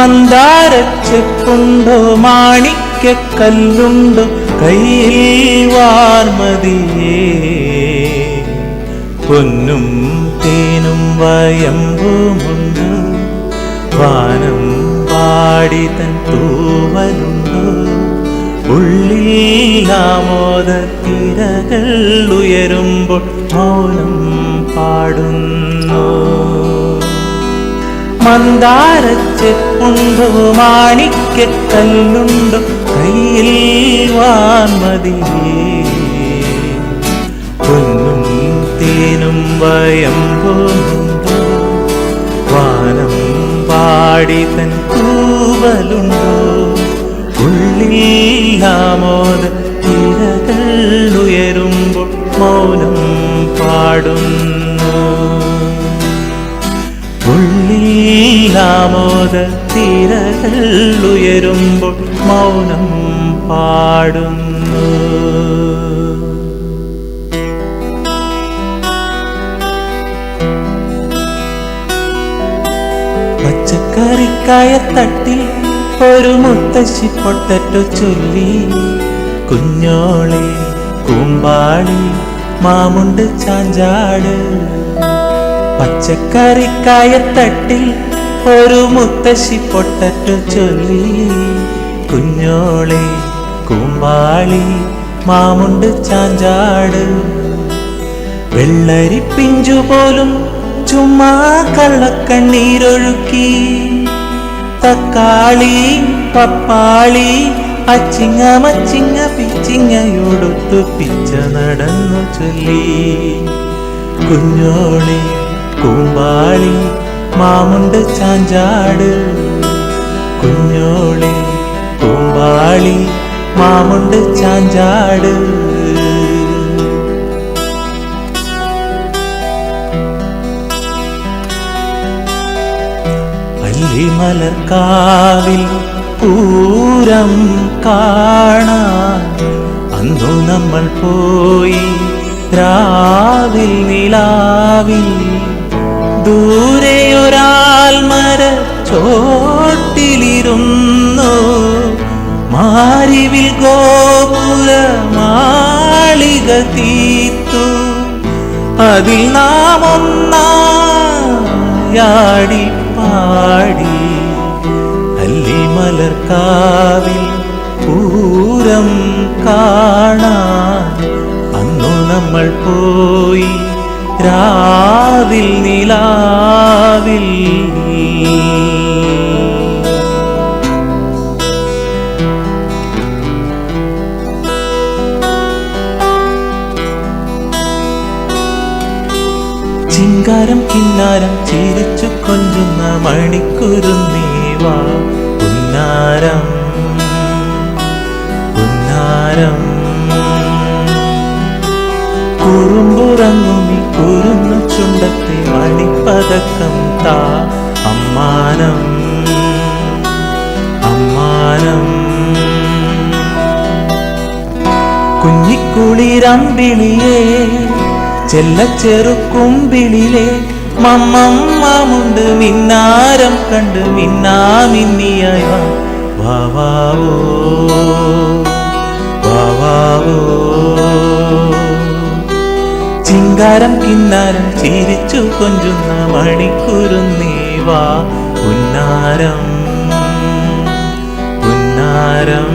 മന്ദാരച്ചെപ്പുണ്ടോ മാണിക്യക്കല്ലുണ്ടോ കയ്യിൽ വാർമതിയേ പൊന്നും തേനും വയമ്പുമുണ്ട് വാനം പാടി തൻ തൂവലുണ്ടോ ഉള്ളിൽ ആമോദത്തിരകൾ ഉയരുമ്പോൾ മൗനം പാടുന്നു മന്ദാരച്ചെപ്പുണ്ടോ മാണിക്യക്കല്ലുണ്ടോ കയ്യിൽ വാർമതിയേ പൊന്നും തേനും വയമ്പുമുണ്ടോ വാനം പാടി തൻ തൂവലുണ്ടോ ഉള്ളിൽ ആമോദത്തിരകൾ ഉയരുമ്പോൾ മൗനം പാടുന്നു ഉള്ളിൽ ആമോദത്തിരകൾ ഉയരുമ്പോൾ മൗനം പാടുന്നു പച്ചക്കറിക്കായത്തട്ടിൽ ഒരു മുത്തശ്ശി പൊട്ടറ്റോ ചൊല്ലി കുഞ്ഞോളെ കൂമ്പാളി മാമുണ്ട് ചാഞ്ചാട് പച്ചക്കറിക്കായത്തട്ടിൽ ഒരു മുത്തശ്ശി പൊട്ടറ്റോ ചൊല്ലി കുഞ്ഞോളെ കൂമ്പാളി മാമുണ്ട് ചാഞ്ചാട് വെള്ളരി പിഞ്ചു പോലും ചുമ്മാ കള്ളക്കണ്ണീരൊഴുക്കി തക്കാളി പപ്പാളി അച്ചിങ്ങ മച്ചിങ്ങ പിച്ചിങ്ങയോടൊത്തു പിച്ച നടന്നു ചൊല്ലി കുഞ്ഞോളെ കൂമ്പാളി മാമുണ്ട് ചാഞ്ചാട് കുഞ്ഞോളെ കൂമ്പാളി മാമുണ്ട് ചാഞ്ചാട് മലർക്കാവിൽ പൂരം കാണാൻ അന്നു നമ്മൾ പോയി രാവിൽ നിലാവിൽ ദൂരെയൊരാൽ മരച്ചോട്ടിലിരുന്നു മാരിവിൽ ഗോപുര മാളിക തീർത്തു അതിൽ നാം ഒന്നായാടി പാടി അല്ലിമലർക്കാവിൽ പൂരം കാണാൻ അന്നു നമ്മൾ പോയി രാവിൽ നിലാവിൽ ചിങ്കാരം കിന്നാരം ചിരിച്ചു കൊഞ്ചുന്ന മണിക്കുരുന്നേവാ പുന്നാരം പുന്നാരം കുറുമ്പുറങ്ങുമി കുരുന്നു ചുണ്ടത്തെ മണിപ്പതക്കം താ അമ്മാനം അമ്മാനം കുഞ്ഞിക്കുളിരമ്പിളിയേ ചെല്ലച്ചെറുക്കുമ്പിളിലെ മമ്മമ്മുണ്ട് മിന്നാരം കണ്ട് മിന്നാമിന്നിയായ വാവാവോ വാവാവോ ചിങ്കാരം കിന്നാരം ചിരിച്ചു കൊഞ്ചുന്ന മണിക്കുരുന്നേവാ പുന്നാരം പുന്നാരം